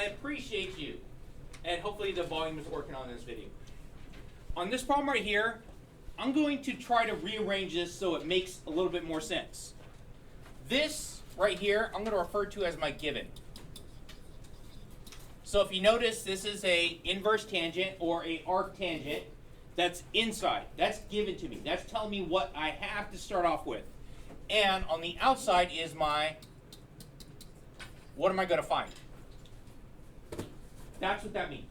appreciate you. And hopefully the volume is working on this video. On this problem right here, I'm going to try to rearrange this so it makes a little bit more sense. This right here, I'm going to refer to as my given. So if you notice, this is a inverse tangent or a arc tangent that's inside. That's given to me. That's telling me what I have to start off with. And on the outside is my, what am I going to find? That's what that means.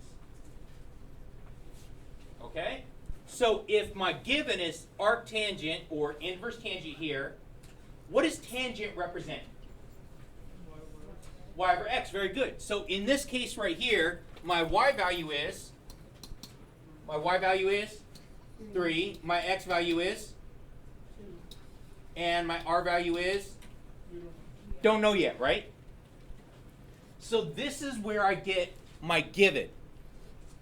Okay? So if my given is arc tangent or inverse tangent here, what does tangent represent? Y over x. Very good. So in this case right here, my y value is 3. My x value is 2. And my r value is? Don't know yet, right? So this is where I get my given.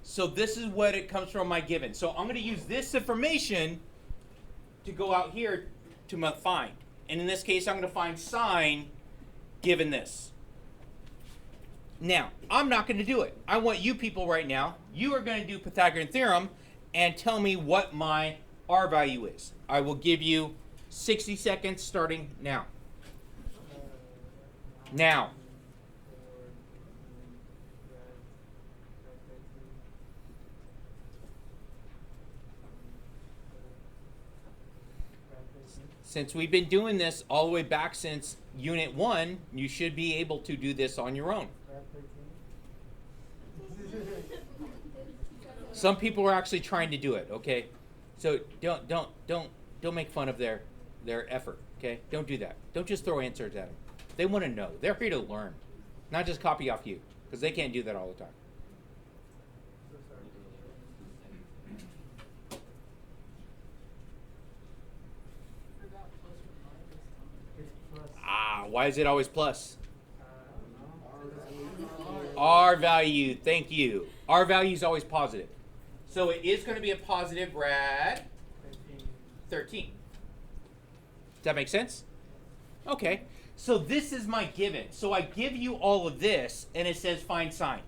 So this is what it comes from, my given. So I'm going to use this information to go out here to find. And in this case, I'm going to find sine given this. Now, I'm not going to do it. I want you people right now, you are going to do Pythagorean Theorem and tell me what my r value is. I will give you 60 seconds starting now. Now. Since we've been doing this all the way back since Unit 1, you should be able to do this on your own. Some people are actually trying to do it, okay? So don't make fun of their effort, okay? Don't do that. Don't just throw answers at them. They want to know. They're here to learn, not just copy off you, because they can't do that all the time. Why is it always plus? R value, thank you. R value is always positive. So it is going to be a positive rad 13. Does that make sense? Okay. So this is my given. So I give you all of this, and it says find sine.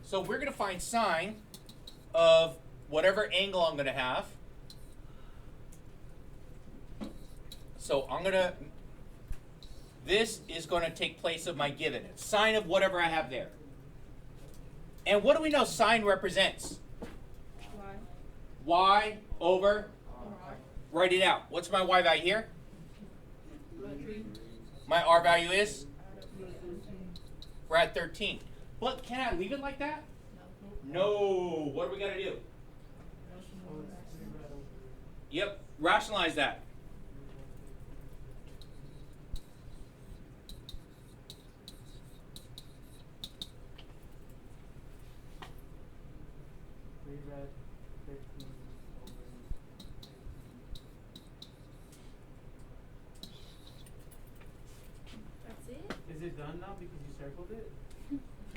So we're going to find sine of whatever angle I'm going to have. So I'm going to, this is going to take place of my given. It's sine of whatever I have there. And what do we know sine represents? Y over R. Write it out. What's my y value here? My r value is? We're at 13. But can I leave it like that? No. What do we got to do? Yep. Rationalize that. Is it done now because you circled it?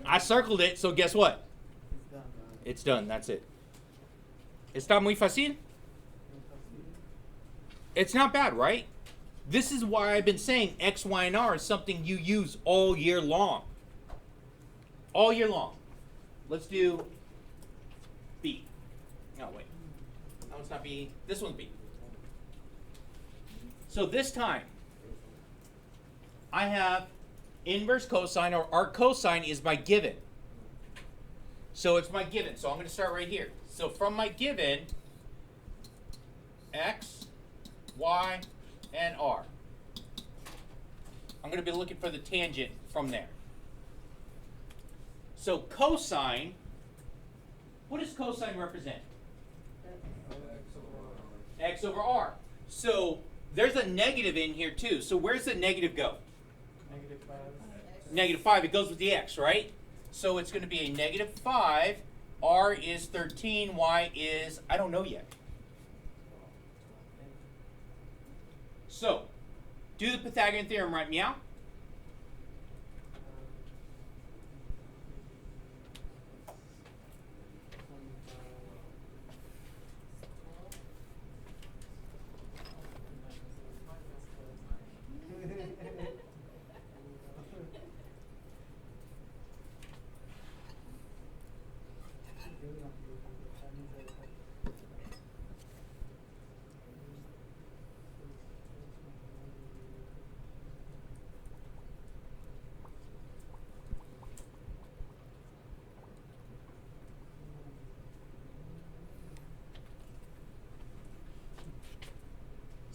I circled it, so guess what? It's done. It's done, that's it. Está muy fácil? It's not bad, right? This is why I've been saying X, Y, and R is something you use all year long. All year long. Let's do B. No, wait. No, it's not B. This one's B. So this time, I have inverse cosine or arc cosine is my given. So it's my given. So I'm going to start right here. So from my given, X, Y, and R. I'm going to be looking for the tangent from there. So cosine, what does cosine represent? X over R. So there's a negative in here too. So where's the negative go? Negative 5. It goes with the x, right? So it's going to be a negative 5. R is 13. Y is, I don't know yet. So, do the Pythagorean theorem right meow.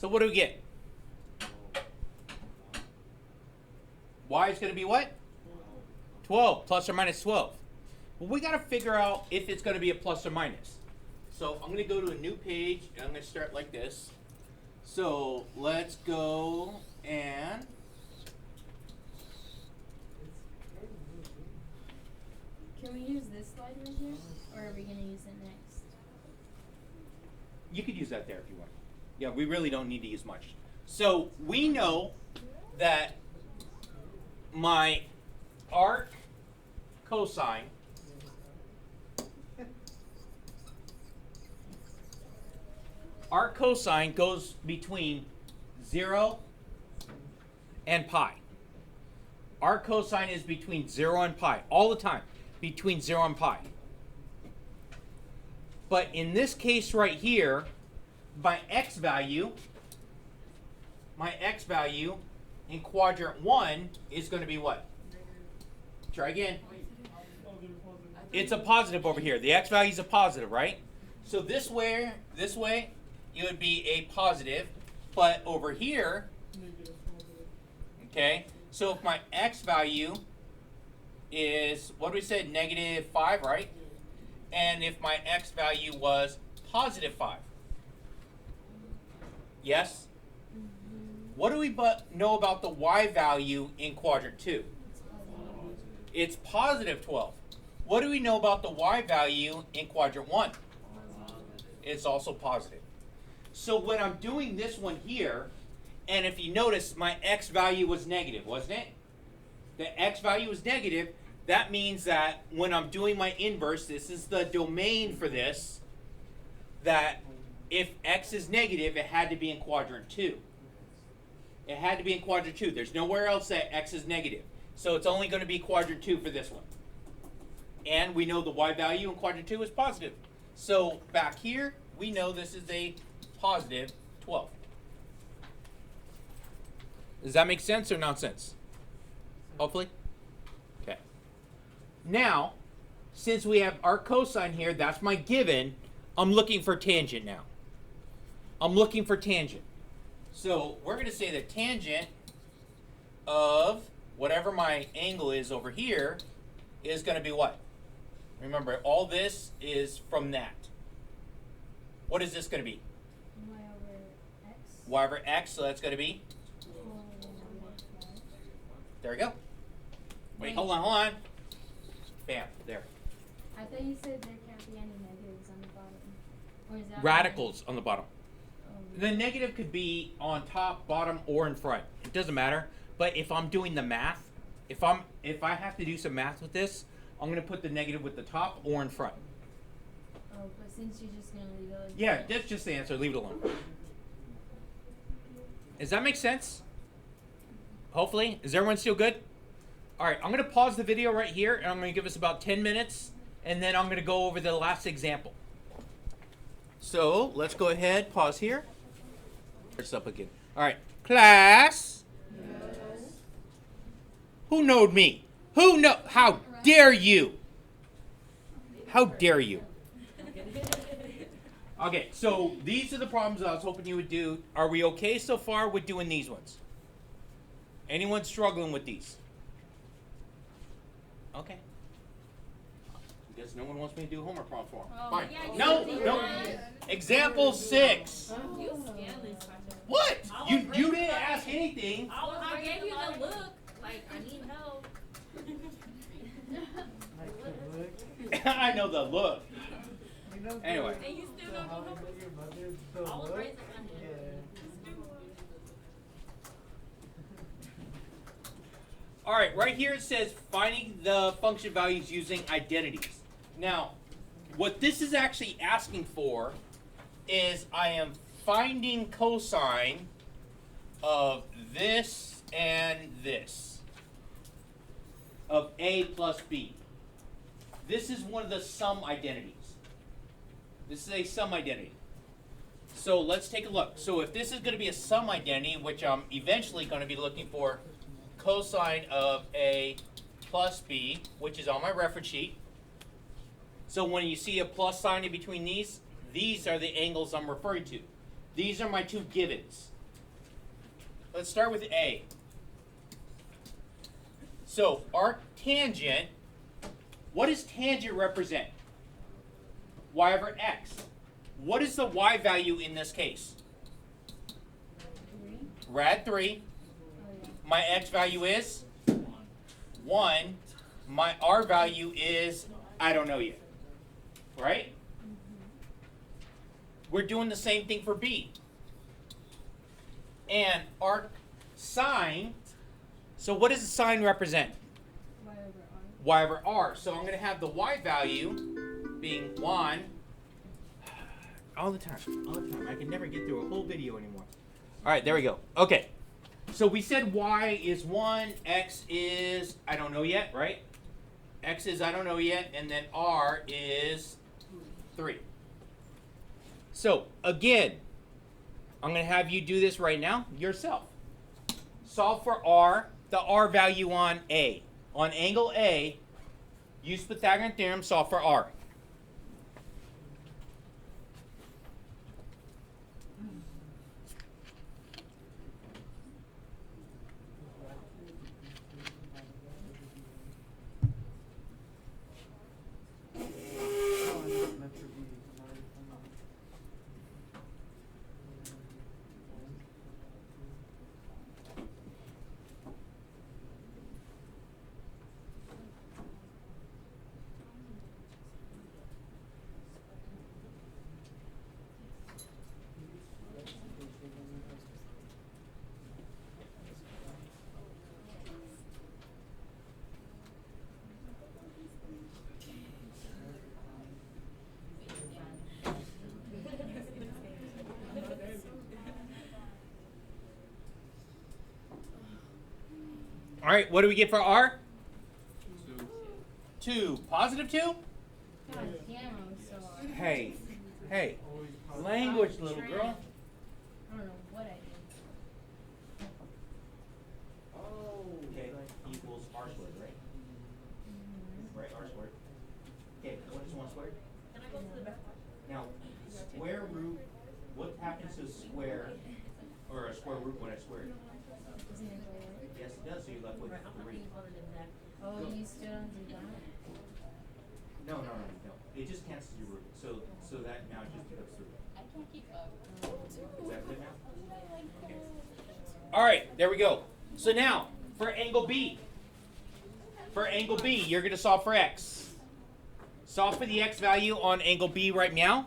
So what do we get? Y is going to be what? 12, plus or minus 12. Well, we got to figure out if it's going to be a plus or minus. So I'm going to go to a new page, and I'm going to start like this. So let's go and... Can we use this slide right here? Or are we going to use it next? You could use that there if you want. Yeah, we really don't need to use much. So we know that my arc cosine goes between 0 and pi. Arc cosine is between 0 and pi all the time, between 0 and pi. But in this case right here, my x value in quadrant 1 is going to be what? Try again. It's a positive over here. The x value is a positive, right? So this way, it would be a positive. But over here, okay, so if my x value is, what do we say, negative 5, right? And if my x value was positive 5. Yes? What do we know about the y value in quadrant 2? It's positive 12. What do we know about the y value in quadrant 1? It's also positive. So when I'm doing this one here, and if you notice, my x value was negative, wasn't it? The x value was negative. That means that when I'm doing my inverse, this is the domain for this, that if x is negative, it had to be in quadrant 2. It had to be in quadrant 2. There's nowhere else that x is negative. So it's only going to be quadrant 2 for this one. And we know the y value in quadrant 2 is positive. So back here, we know this is a positive 12. Does that make sense or nonsense? Hopefully? Okay. Now, since we have arc cosine here, that's my given, I'm looking for tangent now. I'm looking for tangent. So we're going to say the tangent of whatever my angle is over here is going to be what? Remember, all this is from that. What is this going to be? Y over x. Y over x, so that's going to be? There we go. Wait, hold on. Bam, there. I thought you said there can't be any negatives on the bottom. Or is that Radicals on the bottom. right? The negative could be on top, bottom, or in front. It doesn't matter. But if I'm doing the math, if I have to do some math with this, I'm going to put the negative with the top or in front. Oh, but since you're just going to leave it like Yeah, that. that's just the answer. Leave it alone. Does that make sense? Hopefully. Is everyone still good? All right, I'm going to pause the video right here, and I'm going to give us about 10 minutes, and then I'm going to go over the last example. So let's go ahead, pause here. It's up again. All right, class. Yes. Who knowed me? Who know? How dare you? How dare you? Okay, so these are the problems I was hoping you would do. Are we okay so far with doing these ones? Anyone struggling with these? Okay. I guess no one wants me to do homework problem for them. Oh, Fine. yeah, No, you no. did. Example 6. You scandalous. What? You didn't ask anything. I gave you the look. Like, I need help. I know the look. You know, Anyway. And you still don't how know. I your mother the I was look? raised on Yeah. All right, right here it says finding the function values using identities. Now, what this is actually asking for is I am finding cosine of this and this, of A plus B. This is one of the sum identities. This is a sum identity. So let's take a look. So if this is going to be a sum identity, which I'm eventually going to be looking for cosine of A plus B, which is on my reference sheet. So when you see a plus sign in between these are the angles I'm referring to. These are my two givens. let's start with A. So arc tangent, what does tangent represent? Y over x. What is the y value in this case? 3. Rad 3. Oh, yeah. My x value is 1. My r value is, I don't know yet. Right? We're doing the same thing for B. And arc sine, so what does the sine represent? Y over R. Y over r. So I'm going to have the y value being 1. All the time. I can never get through a whole video anymore. All right, there we go. Okay. So we said y is 1, x is, I don't know yet, right? X is I don't know yet, and then r is 3. So again, I'm going to have you do this right now yourself. Solve for r, the r value on A. On angle A, use Pythagorean Theorem, solve for r. All right, what do we get for r? 2. Positive 2? God damn, I'm so hard. Hey, language, little girl. I don't know what I did. Okay, equals r squared, right? Right, r squared. Okay, what is 1 squared? Can I go to the back? Now, square root, what happens to square, or a square root when it's squared? Isn't it right? Yes, it does, so you're left with 3. Oh, you still don't do that? No. It just cancels your root. So that now just becomes 3. I can't keep up. Is that good now? Okay. All right, there we go. So now, for angle B. For angle B, you're going to solve for x. Solve for the x value on angle B right now.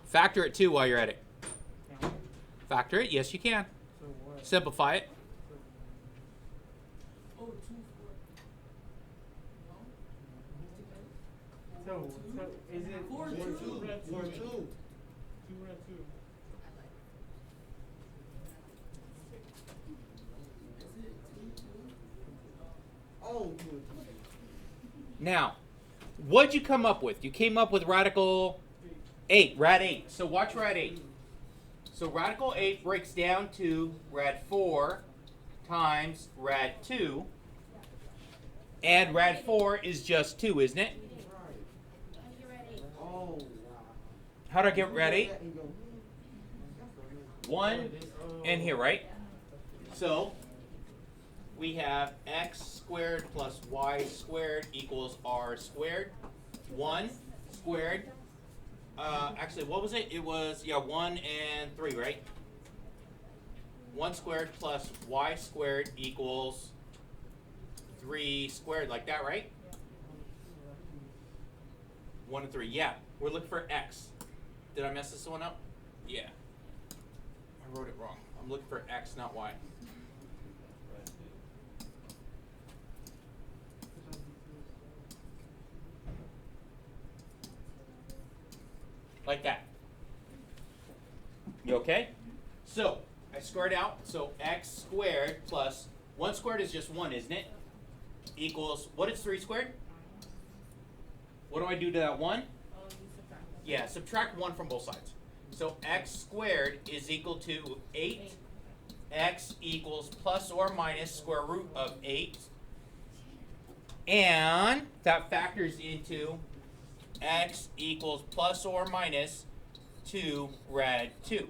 Factor it too while you're at it. Factor it, yes you can. So what? Simplify it. So is it 4 2? 2 red 2. 2 red 2. Oh, good. Now, what'd you come up with? You came up with radical 8, rad 8. So watch rad 8. So radical 8 breaks down to rad 4 times rad 2. And rad 4 is just 2, isn't it? Oh, wow. How do I get rad 8? 1 and here, right? So we have x squared plus y squared equals r squared. 1 squared. Actually, what was it? It was, 1 and 3, right? 1 squared plus y squared equals 3 squared, like that, right? 1 and 3, yeah. We're looking for x. Did I mess this one up? Yeah. I wrote it wrong. I'm looking for x, not y. Like that. You okay? So, I squared out. So, x squared plus 1 squared is just 1, isn't it? Equals, what is 3 squared? What do I do to that 1? Yeah, subtract 1 from both sides. So, x squared is equal to 8. X equals plus or minus square root of 8. And that factors into x equals plus or minus 2 rad 2.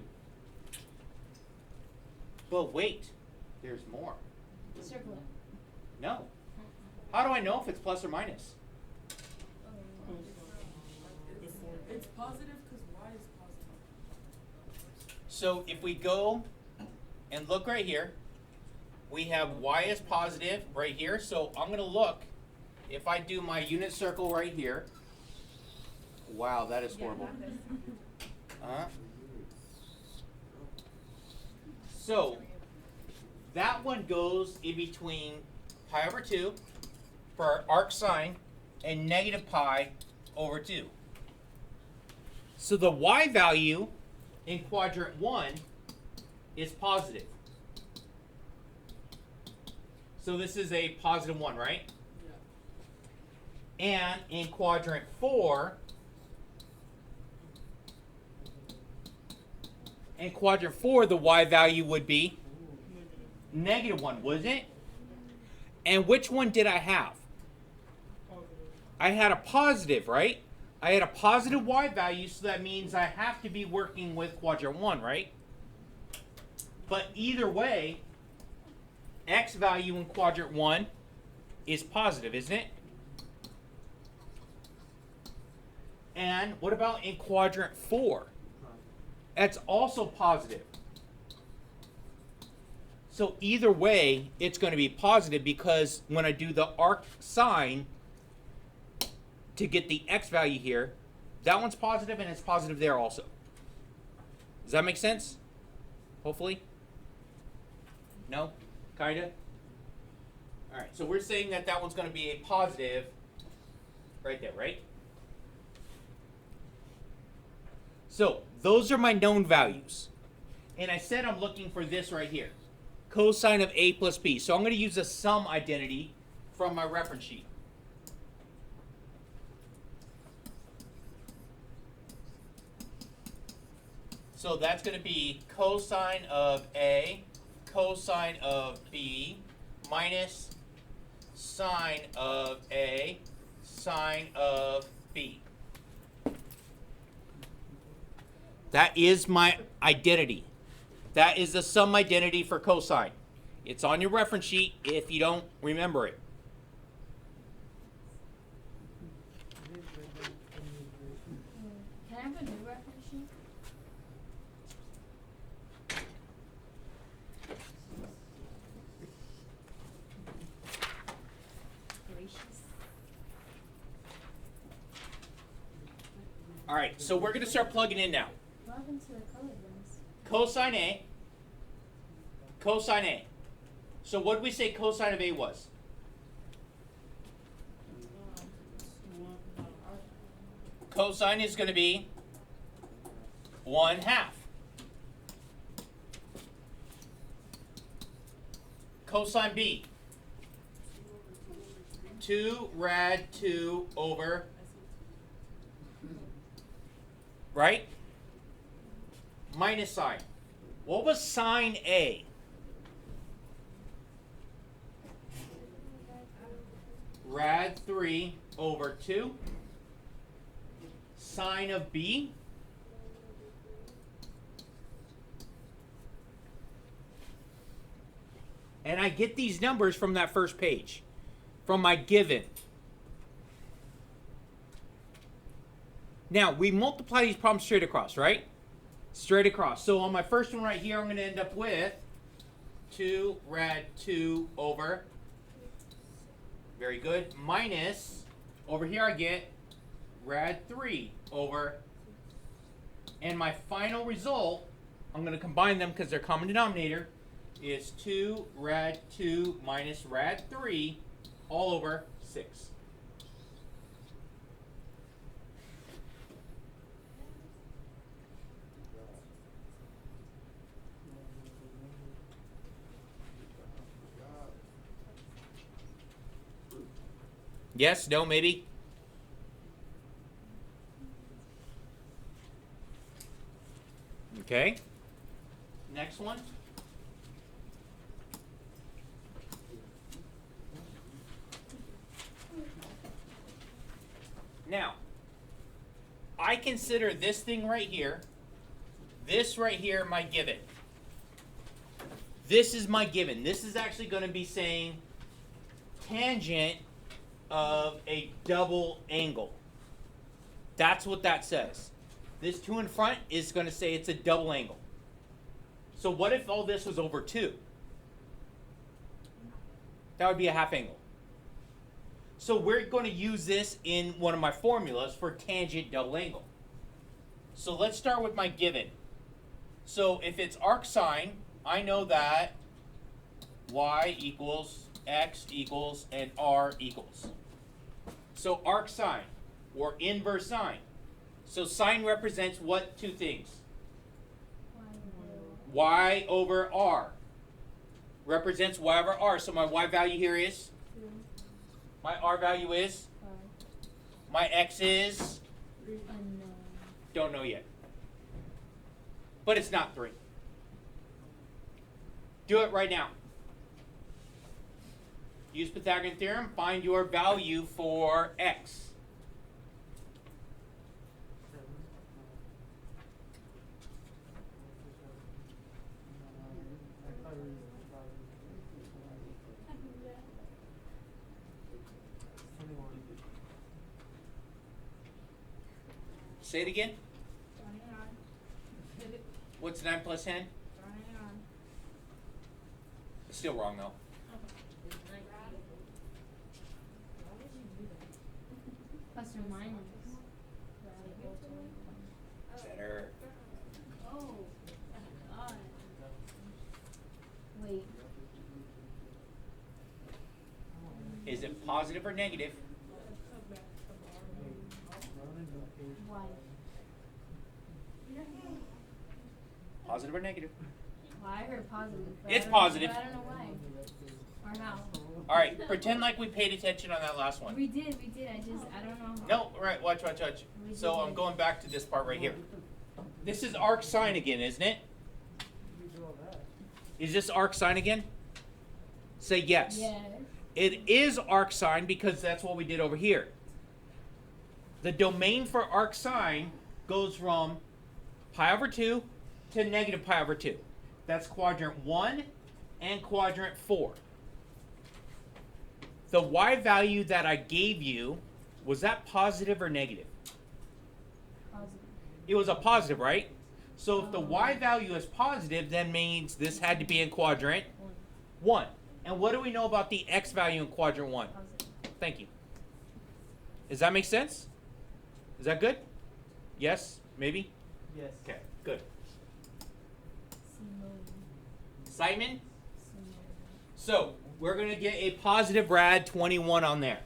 But wait, there's more. Circle it. No. How do I know if it's plus or minus? It's positive because y is positive. So if we go and look right here, we have y is positive right here. So I'm going to look, if I do my unit circle right here. Wow, that is horrible. So that one goes in between pi over 2 for our arc sine and negative pi over 2. So the y value in quadrant 1 is positive. So this is a positive 1, right? Yeah. And in quadrant 4, the y value would be negative 1, wasn't it? And which one did I have? I had a positive, right? I had a positive y value, so that means I have to be working with quadrant 1, right? But either way, x value in quadrant 1 is positive, isn't it? And what about in quadrant 4? That's also positive. So either way, it's going to be positive because when I do the arc sine to get the x value here, that one's positive and it's positive there also. Does that make sense? Hopefully? No? Kinda? Alright, so we're saying that that one's going to be a positive right there, right? So, those are my known values. And I said I'm looking for this right here. Cosine of a plus b. So I'm going to use a sum identity from my reference sheet. So that's going to be cosine of a, cosine of b, minus sine of a, sine of b. That is my identity. That is the sum identity for cosine. It's on your reference sheet if you don't remember it. Can I have a new reference sheet? Gracious. All right, so we're going to start plugging in now. What happened to the colored ones? Cosine A, cosine A. So what did we say cosine of A was? Cosine is going to be 1/2. Cosine B, 2 rad 2 over, right? Minus sine. What was sine A? Rad 3 over 2. Sine of B. And I get these numbers from that first page, from my given. Now, we multiply these problems straight across, right? Straight across. So on my first one right here, I'm going to end up with 2 rad 2 over, very good, minus, over here I get rad 3 over, and my final result, I'm going to combine them because they're common denominator, is 2 rad 2 minus rad 3 all over 6. Yes, no, maybe? Okay. Next one. Now, I consider this thing right here, this right here, my given. This is my given. This is actually going to be saying tangent of a double angle. That's what that says. This 2 in front is going to say it's a double angle. So what if all this was over 2? That would be a half angle. So we're going to use this in one of my formulas for tangent double angle. So let's start with my given. So if it's arc sine, I know that y equals x equals and r equals. So arc sine, or inverse sine. So sine represents what two things? Y over r. Represents y over r. So my y value here is? 2. My r value is? 5. My x is? Unknown. Don't know yet. But it's not 3. Do it right now. Use Pythagorean Theorem. Find your value for x. Say it again. What's 9 plus 10? Still wrong though. Plus or minus. Better. Oh. God. Wait. Is it positive or negative? Why? Positive or negative? Well, I heard positive. But It's I don't- positive. but I don't know why. Or how. All right, pretend like we paid attention on that last one. We did. I don't know. No, right, watch. So I'm going back to this part right here. This is arc sine again, isn't it? Is this arc sine again? Say yes. Yes. It is arc sine because that's what we did over here. The domain for arc sine goes from pi over 2 to negative pi over 2. That's quadrant 1 and quadrant 4. The y value that I gave you, was that positive or negative? Positive. It was a positive, right? So if the y value is positive, then means this had to be in quadrant 1. And what do we know about the x value in quadrant 1? Positive. Thank you. Does that make sense? Is that good? Yes? Maybe? Yes. Okay, good. Simone. Simon? Simone. So, we're going to get a positive rad 21 on there.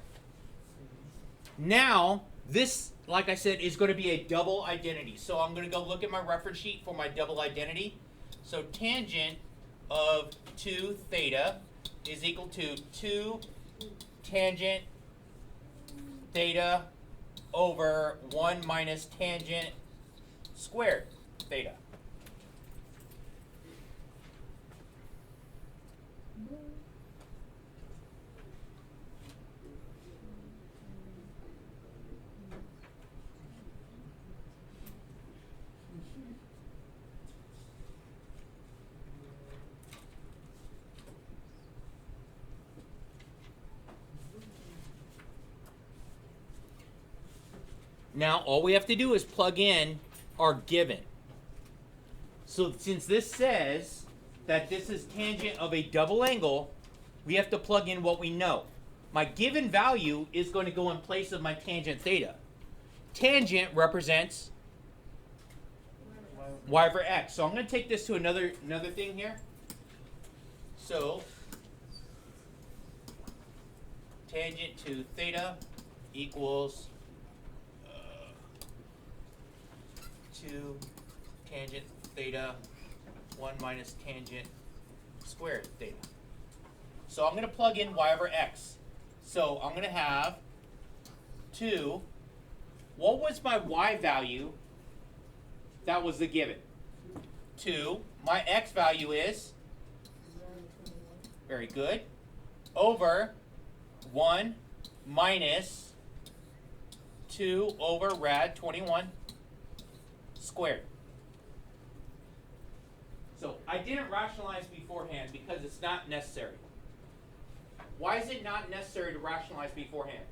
Now, this, like I said, is going to be a double identity. So I'm going to go look at my reference sheet for my double identity. So tangent of 2 theta is equal to 2 tangent theta over 1 minus tangent squared theta. Now, all we have to do is plug in our given. So since this says that this is tangent of a double angle, we have to plug in what we know. My given value is going to go in place of my tangent theta. Tangent represents y over x. So I'm going to take this to another thing here. So tangent to theta equals 2 tangent theta 1 minus tangent squared theta. So I'm going to plug in y over x. So I'm going to have 2. What was my y value that was the given? 2. My x value is? Very good. Over 1 minus 2 over rad 21. squared. So I didn't rationalize beforehand because it's not necessary. Why is it not necessary to rationalize beforehand?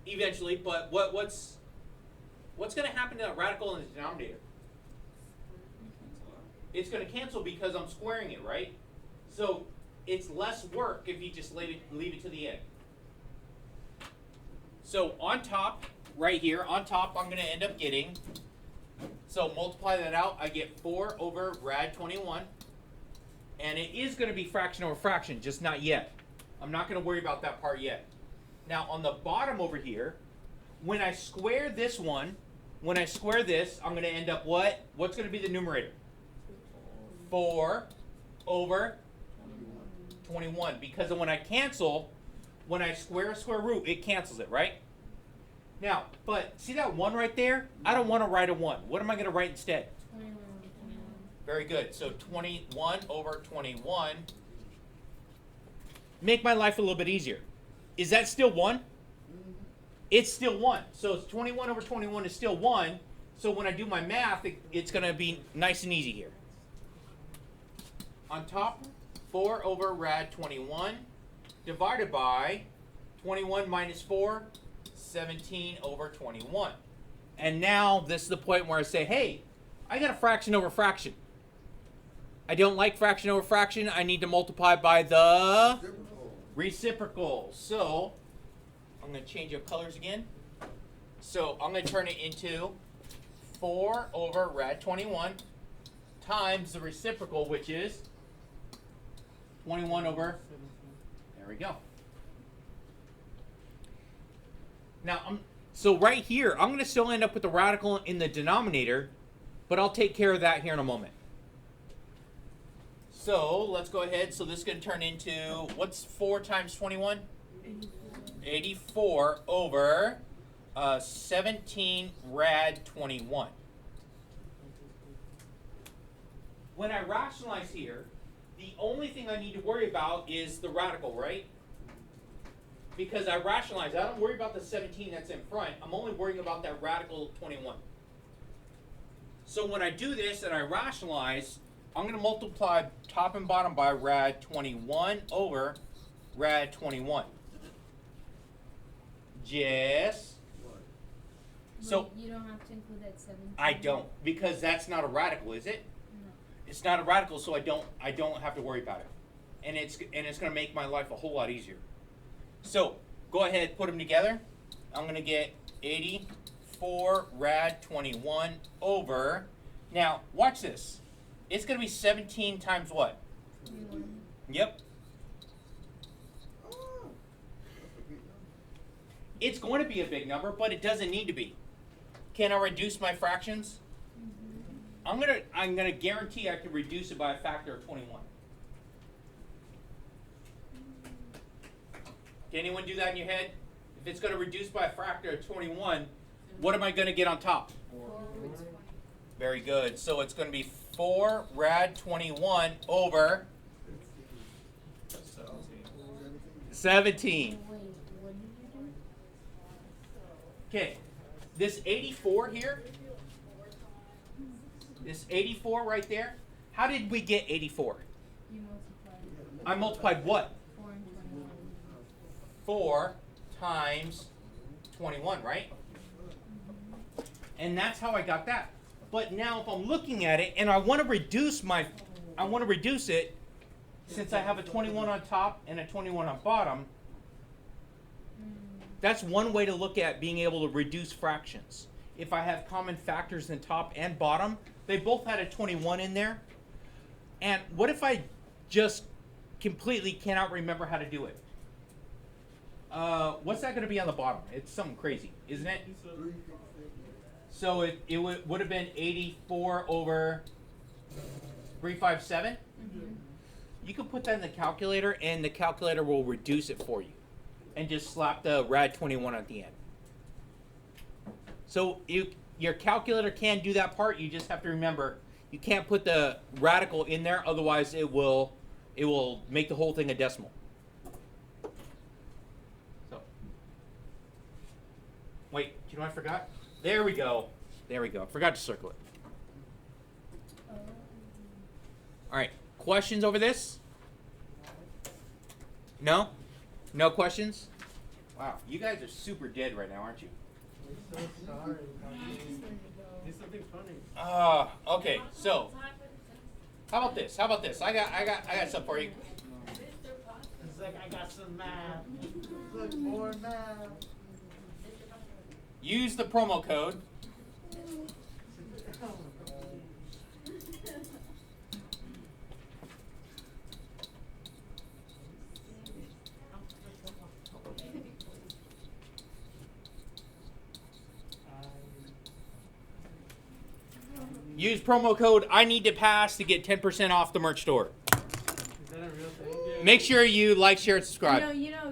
Eventually, but what's going to happen to that radical in the denominator? It's going to cancel because I'm squaring it, right? So it's less work if you just leave it to the end. So on top, right here, on top, I'm going to end up getting, so multiply that out, I get 4 over rad 21. And it is going to be fraction over fraction, just not yet. I'm not going to worry about that part yet. Now on the bottom over here, when I square this one, when I square this, I'm going to end up what? What's going to be the numerator? 4 over 21. Because when I cancel, when I square a square root, it cancels it, right? Now, but see that 1 right there? I don't want to write a 1. What am I going to write instead? 21. Very good. So 21 over 21. Make my life a little bit easier. Is that still 1? It's still 1. So it's 21 over 21 is still 1. So when I do my math, it's going to be nice and easy here. On top, 4 over rad 21 divided by 21 minus 4, 17 over 21. And now this is the point where I say, hey, I got a fraction over fraction. I don't like fraction over fraction. I need to multiply by the reciprocal. So I'm going to change up colors again. So I'm going to turn it into 4 over rad 21 times the reciprocal, which is 21 over, there we go. Now, so right here, I'm going to still end up with the radical in the denominator, but I'll take care of that here in a moment. So let's go ahead. So this is going to turn into, what's 4 times 21? 84 over 17 rad 21. When I rationalize here, the only thing I need to worry about is the radical, right? Because I rationalize. I don't worry about the 17 that's in front. I'm only worrying about that radical 21. So when I do this and I rationalize, I'm going to multiply top and bottom by rad 21 over rad 21. Just. So you don't have to include that 17. I don't, because that's not a radical, is it? No. It's not a radical, so I don't have to worry about it, and it's going to make my life a whole lot easier. So go ahead, put them together. I'm going to get 84 rad 21 over. Now watch this. It's going to be 17 times what? 21. Yep. It's going to be a big number, but it doesn't need to be. Can I reduce my fractions? I'm gonna guarantee I can reduce it by a factor of 21. Can anyone do that in your head? If it's going to reduce by a factor of 21, what am I going to get on top? 4. Very good. So it's going to be 4 rad 21 over 17. Wait, what did you do? Okay, this 84 here, this 84 right there, how did we get 84? You multiplied. I multiplied what? 4 and 21. 4 times 21, right? And that's how I got that. But now if I'm looking at it and I want to reduce it, since I have a 21 on top and a 21 on bottom, that's one way to look at being able to reduce fractions. If I have common factors in top and bottom, they both had a 21 in there. And what if I just completely cannot remember how to do it? What's that going to be on the bottom? It's something crazy, isn't it? So it would have been 84 over 357. You can put that in the calculator, and the calculator will reduce it for you. And just slap the rad 21 at the end. So your calculator can do that part. You just have to remember you can't put the radical in there, otherwise it will make the whole thing a decimal. So Wait, you know what I forgot? There we go. There we go. Forgot to circle it. All right. Questions over this? No? No questions? Wow, you guys are super dead right now, aren't you? We're so sorry. Do something funny. Okay. So, how about this? How about this? I got something for you. It's like I got some math. Look, more math. Use the promo code. Use promo code I need to pass to get 10% off the merch store. Is that a real thing? Make sure you like, share, and subscribe. You know,